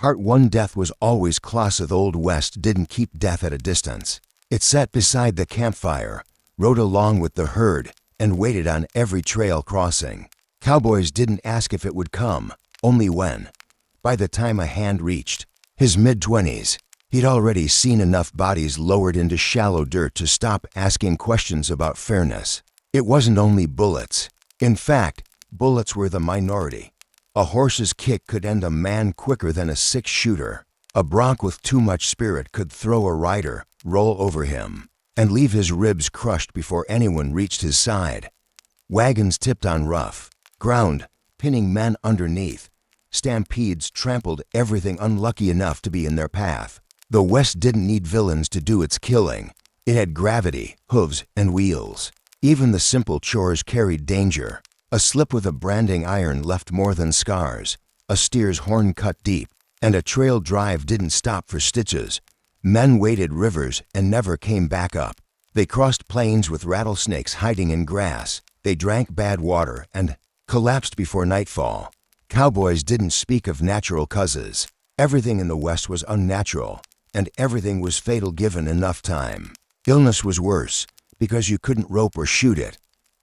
Part 1. Death was always close. The Old West didn't keep death at a distance. It sat beside the campfire, rode along with the herd, and waited on every trail crossing. Cowboys didn't ask if it would come, only when. By the time a hand reached his mid-20s, he'd already seen enough bodies lowered into shallow dirt to stop asking questions about fairness. It wasn't only bullets. In fact, bullets were the minority. A horse's kick could end a man quicker than a six-shooter. A bronc with too much spirit could throw a rider, roll over him, and leave his ribs crushed before anyone reached his side. Wagons tipped on rough ground, pinning men underneath. Stampedes trampled everything unlucky enough to be in their path. The West didn't need villains to do its killing. It had gravity, hooves, and wheels. Even the simple chores carried danger. A slip with a branding iron left more than scars. A steer's horn cut deep, and a trail drive didn't stop for stitches. Men waded rivers and never came back up. They crossed plains with rattlesnakes hiding in grass. They drank bad water and collapsed before nightfall. Cowboys didn't speak of natural causes. Everything in the West was unnatural, and everything was fatal given enough time. Illness was worse, because you couldn't rope or shoot it.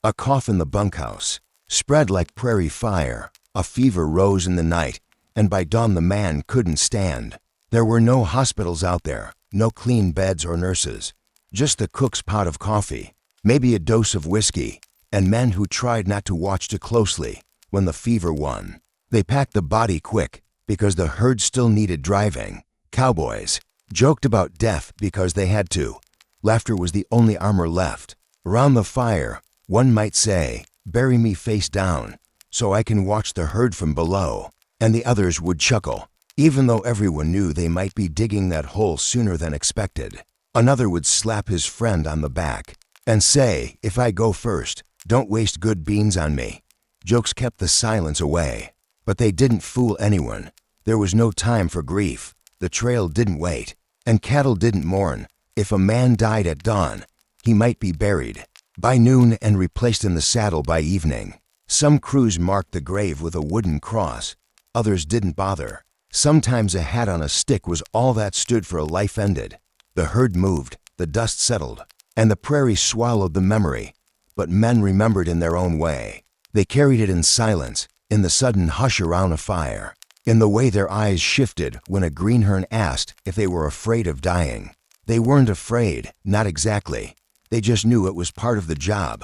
A cough in the bunkhouse spread like prairie fire. A fever rose in the night, and by dawn the man couldn't stand. There were no hospitals out there, no clean beds or nurses, just the cook's pot of coffee, maybe a dose of whiskey, and men who tried not to watch too closely when the fever won. They packed the body quick because the herd still needed driving. Cowboys joked about death because they had to. Laughter was the only armor left. Around the fire, one might say, "Bury me face down, so I can watch the herd from below," and the others would chuckle, even though everyone knew they might be digging that hole sooner than expected. Another would slap his friend on the back and say, "If I go first, don't waste good beans on me." Jokes kept the silence away, but they didn't fool anyone. There was no time for grief. The trail didn't wait, and cattle didn't mourn. If a man died at dawn, he might be buried by noon and replaced in the saddle by evening. Some crews marked the grave with a wooden cross. Others didn't bother. Sometimes a hat on a stick was all that stood for a life ended. The herd moved, the dust settled, and the prairie swallowed the memory. But men remembered in their own way. They carried it in silence, in the sudden hush around a fire, in the way their eyes shifted when a greenhorn asked if they were afraid of dying. They weren't afraid, not exactly. They just knew it was part of the job.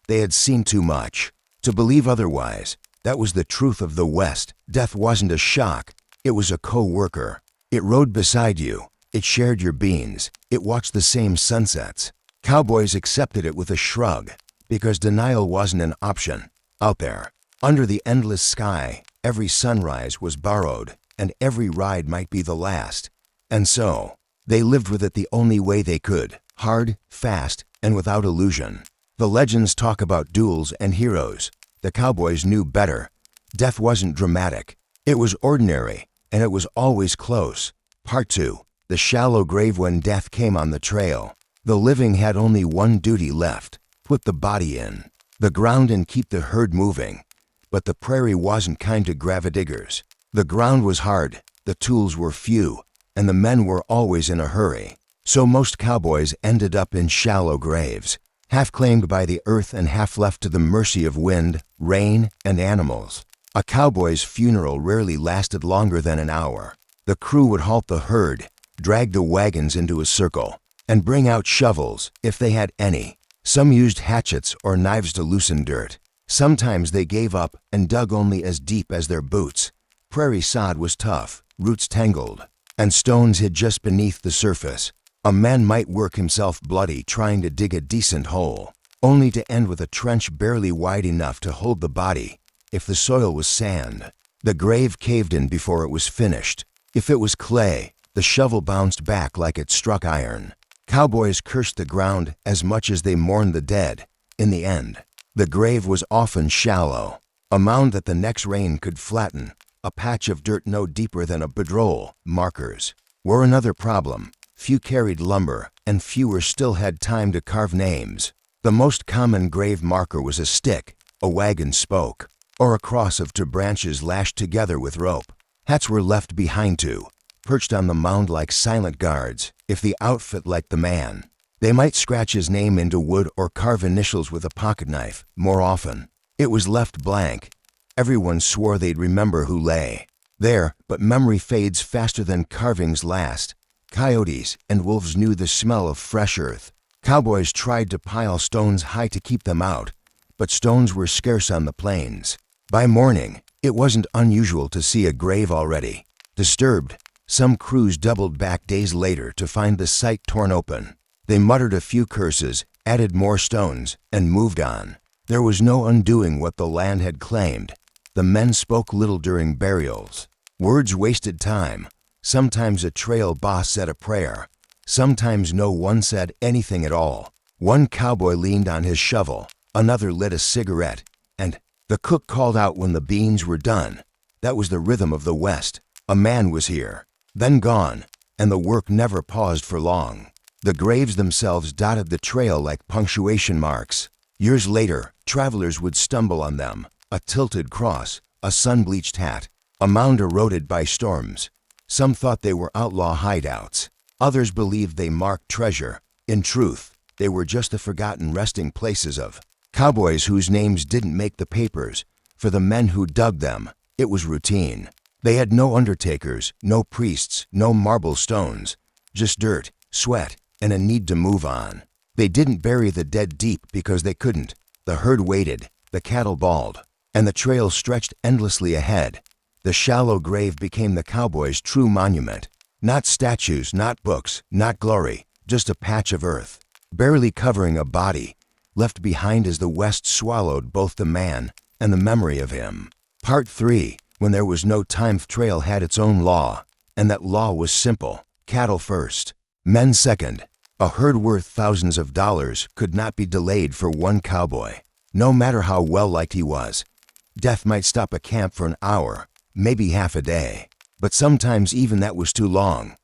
They had seen too much to believe otherwise. That was the truth of the West. Death wasn't a shock. It was a co-worker. It rode beside you. It shared your beans. It watched the same sunsets. Cowboys accepted it with a shrug, because denial wasn't an option. Out there, under the endless sky, every sunrise was borrowed, and every ride might be the last. And so, they lived with it the only way they could, hard, fast, and without illusion. The legends talk about duels and heroes. The cowboys knew better. Death wasn't dramatic. It was ordinary, and it was always close. Part 2. The shallow grave. When death came on the trail, the living had only one duty left: put the body in the ground and keep the herd moving. But the prairie wasn't kind to gravediggers. The ground was hard, the tools were few, and the men were always in a hurry. So most cowboys ended up in shallow graves, half claimed by the earth and half left to the mercy of wind, rain, and animals. A cowboy's funeral rarely lasted longer than an hour. The crew would halt the herd, drag the wagons into a circle, and bring out shovels, if they had any. Some used hatchets or knives to loosen dirt. Sometimes they gave up and dug only as deep as their boots. Prairie sod was tough, roots tangled, and stones hid just beneath the surface. A man might work himself bloody trying to dig a decent hole, only to end with a trench barely wide enough to hold the body. If the soil was sand, the grave caved in before it was finished. If it was clay, the shovel bounced back like it struck iron. Cowboys cursed the ground as much as they mourned the dead. In the end, the grave was often shallow, a mound that the next rain could flatten, a patch of dirt no deeper than a bedroll. Markers were another problem. Few carried lumber, and fewer still had time to carve names. The most common grave marker was a stick, a wagon spoke, or a cross of two branches lashed together with rope. Hats were left behind too, perched on the mound like silent guards, if the outfit liked the man. They might scratch his name into wood or carve initials with a pocket knife. More often, it was left blank. Everyone swore they'd remember who lay there, but memory fades faster than carvings last. Coyotes and wolves knew the smell of fresh earth. Cowboys tried to pile stones high to keep them out, but stones were scarce on the plains. By morning, it wasn't unusual to see a grave already. Disturbed, some crews doubled back days later to find the site torn open. They muttered a few curses, added more stones, and moved on. There was no undoing what the land had claimed. The men spoke little during burials. Words wasted time. Sometimes a trail boss said a prayer. Sometimes no one said anything at all. One cowboy leaned on his shovel, another lit a cigarette, and the cook called out when the beans were done. That was the rhythm of the West. A man was here, then gone, and the work never paused for long. The graves themselves dotted the trail like punctuation marks. Years later, travelers would stumble on them. A tilted cross, a sun-bleached hat, a mound eroded by storms. Some thought they were outlaw hideouts. Others believed they marked treasure. In truth, they were just the forgotten resting places of cowboys whose names didn't make the papers. For the men who dug them, it was routine. They had no undertakers, no priests, no marble stones, just dirt, sweat, and a need to move on. They didn't bury the dead deep because they couldn't. The herd waited, the cattle bawled, and the trail stretched endlessly ahead. The shallow grave became the cowboy's true monument. Not statues, not books, not glory, just a patch of earth, barely covering a body, left behind as the West swallowed both the man and the memory of him. Part 3, when there was no time. Trail had its own law, and that law was simple: cattle first, men second. A herd worth thousands of dollars could not be delayed for one cowboy. No matter how well-liked he was, death might stop a camp for an hour, maybe half a day. But sometimes even that was too long.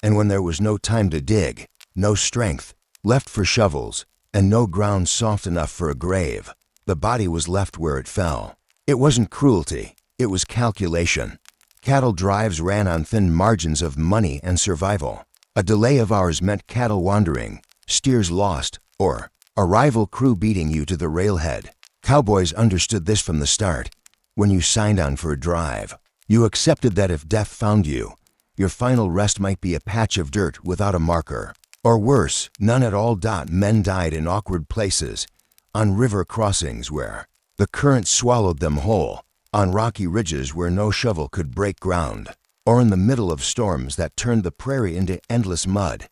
And when there was no time to dig, no strength left for shovels, and no ground soft enough for a grave, the body was left where it fell. It wasn't cruelty, it was calculation. Cattle drives ran on thin margins of money and survival. A delay of hours meant cattle wandering, steers lost, or a rival crew beating you to the railhead. Cowboys understood this from the start. When you signed on for a drive, you accepted that if death found you, your final rest might be a patch of dirt without a marker. Or worse, none at all. Men died in awkward places, on river crossings where the current swallowed them whole, on rocky ridges where no shovel could break ground, or in the middle of storms that turned the prairie into endless mud.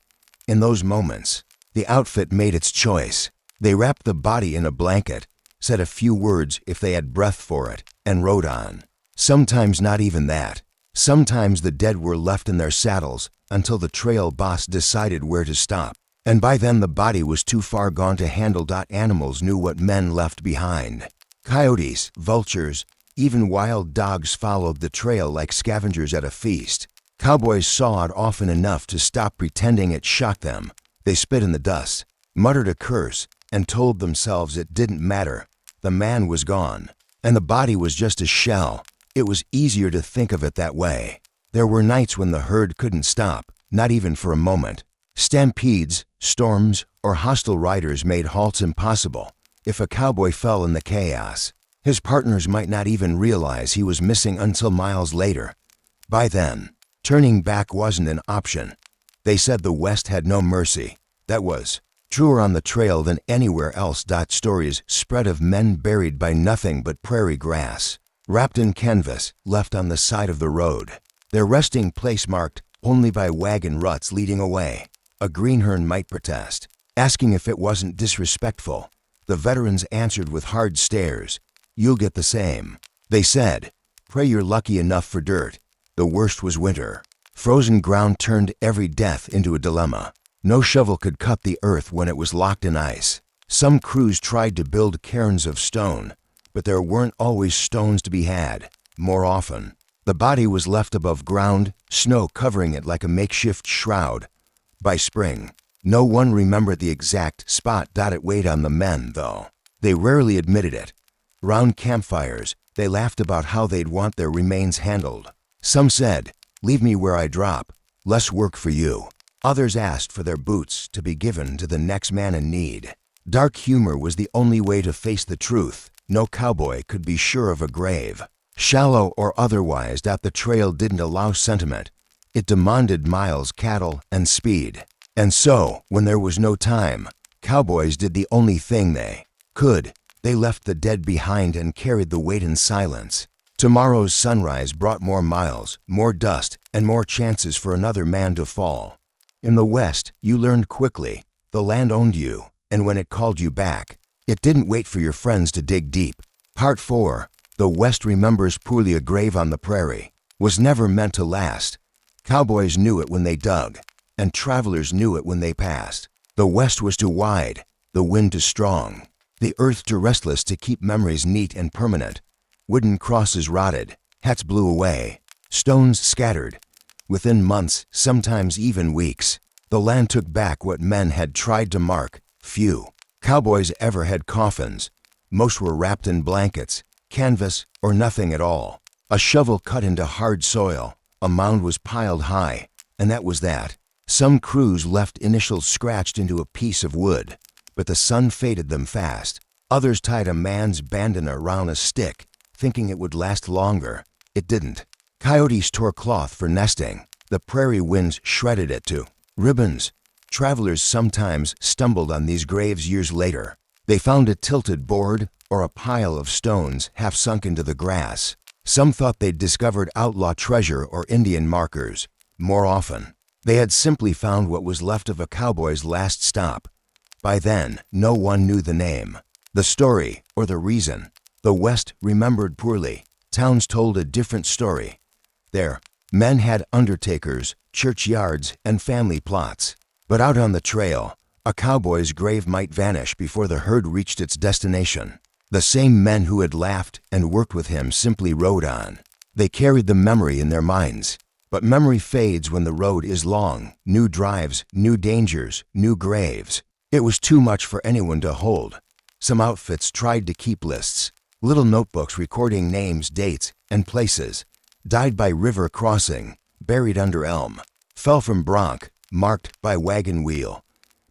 In those moments, the outfit made its choice. They wrapped the body in a blanket, said a few words if they had breath for it, and rode on. Sometimes not even that. Sometimes the dead were left in their saddles until the trail boss decided where to stop. And by then the body was too far gone to handle. Animals knew what men left behind. Coyotes, vultures, even wild dogs followed the trail like scavengers at a feast. Cowboys saw it often enough to stop pretending it shocked them. They spit in the dust, muttered a curse, and told themselves it didn't matter. The man was gone, and the body was just a shell. It was easier to think of it that way. There were nights when the herd couldn't stop, not even for a moment. Stampedes, storms, or hostile riders made halts impossible. If a cowboy fell in the chaos, his partners might not even realize he was missing until miles later. By then, turning back wasn't an option. They said the West had no mercy. That was truer on the trail than anywhere else. Stories spread of men buried by nothing but prairie grass, wrapped in canvas, left on the side of the road, their resting place marked only by wagon ruts leading away. A greenhorn might protest, asking if it wasn't disrespectful. The veterans answered with hard stares. "You'll get the same," they said. "Pray you're lucky enough for dirt." The worst was winter. Frozen ground turned every death into a dilemma. No shovel could cut the earth when it was locked in ice. Some crews tried to build cairns of stone, but there weren't always stones to be had. More often, the body was left above ground, snow covering it like a makeshift shroud. By spring, no one remembered the exact spot. It weighed on the men, though. They rarely admitted it. Round campfires, they laughed about how they'd want their remains handled. Some said, "Leave me where I drop, less work for you." Others asked for their boots to be given to the next man in need. Dark humor was the only way to face the truth. No cowboy could be sure of a grave. Shallow or otherwise, that the trail didn't allow sentiment. It demanded miles, cattle, and speed. And so, when there was no time, cowboys did the only thing they could. They left the dead behind and carried the weight in silence. Tomorrow's sunrise brought more miles, more dust, and more chances for another man to fall. In the West, you learned quickly. The land owned you, and when it called you back, it didn't wait for your friends to dig deep. Part 4. The West remembers poorly. A grave on the prairie was never meant to last. Cowboys knew it when they dug, and travelers knew it when they passed. The West was too wide, the wind too strong, the earth too restless to keep memories neat and permanent. Wooden crosses rotted, hats blew away, stones scattered. Within months, sometimes even weeks, the land took back what men had tried to mark. Few cowboys ever had coffins. Most were wrapped in blankets, canvas, or nothing at all. A shovel cut into hard soil, a mound was piled high, and that was that. Some crews left initials scratched into a piece of wood, but the sun faded them fast. Others tied a man's bandana around a stick, thinking it would last longer. It didn't. Coyotes tore cloth for nesting. The prairie winds shredded it to ribbons. Travelers sometimes stumbled on these graves years later. They found a tilted board or a pile of stones half sunk into the grass. Some thought they'd discovered outlaw treasure or Indian markers. More often, they had simply found what was left of a cowboy's last stop. By then, no one knew the name, the story, or the reason. The West remembered poorly. Towns told a different story. There, men had undertakers, churchyards, and family plots. But out on the trail, a cowboy's grave might vanish before the herd reached its destination. The same men who had laughed and worked with him simply rode on. They carried the memory in their minds. But memory fades when the road is long. New drives, new dangers, new graves. It was too much for anyone to hold. Some outfits tried to keep lists. Little notebooks recording names, dates, and places. Died by river crossing, buried under elm. Fell from bronc, marked by wagon wheel.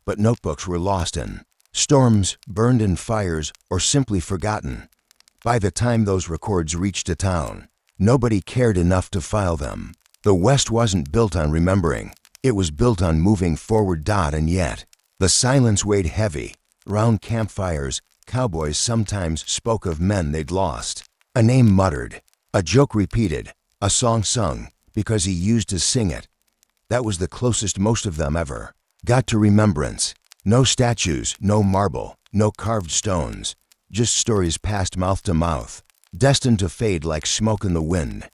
But notebooks were lost in storms, burned in fires, or simply forgotten. By the time those records reached a town, nobody cared enough to file them. The West wasn't built on remembering. It was built on moving forward. And yet, the silence weighed heavy. Round campfires, cowboys sometimes spoke of men they'd lost. A name muttered, a joke repeated, a song sung because he used to sing it. That was the closest most of them ever got to remembrance. No statues, no marble, no carved stones, just stories passed mouth to mouth, destined to fade like smoke in the wind.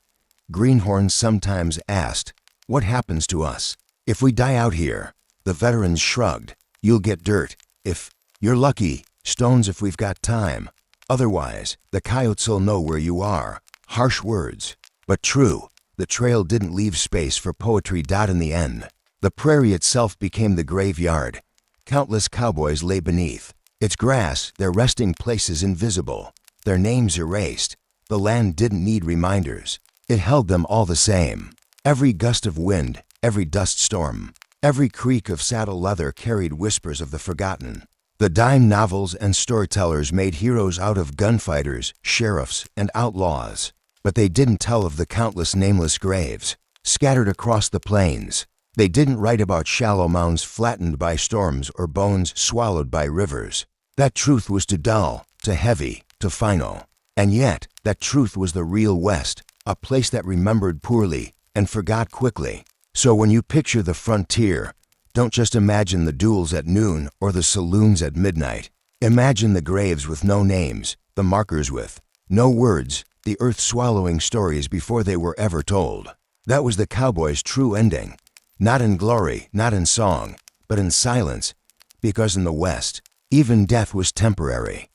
Greenhorns sometimes asked, "What happens to us if we die out here?" The veterans shrugged, "You'll get dirt. If you're lucky, stones if we've got time. Otherwise, the coyotes'll know where you are." Harsh words, but true. The trail didn't leave space for poetry. In the end, the prairie itself became the graveyard. Countless cowboys lay beneath its grass, their resting places invisible, their names erased. The land didn't need reminders. It held them all the same. Every gust of wind, every dust storm, every creak of saddle leather carried whispers of the forgotten. The dime novels and storytellers made heroes out of gunfighters, sheriffs, and outlaws. But they didn't tell of the countless nameless graves scattered across the plains. They didn't write about shallow mounds flattened by storms or bones swallowed by rivers. That truth was too dull, too heavy, too final. And yet, that truth was the real West, a place that remembered poorly and forgot quickly. So when you picture the frontier, don't just imagine the duels at noon or the saloons at midnight. Imagine the graves with no names, the markers with no words, the earth swallowing stories before they were ever told. That was the cowboy's true ending. Not in glory, not in song, but in silence, because in the West, even death was temporary.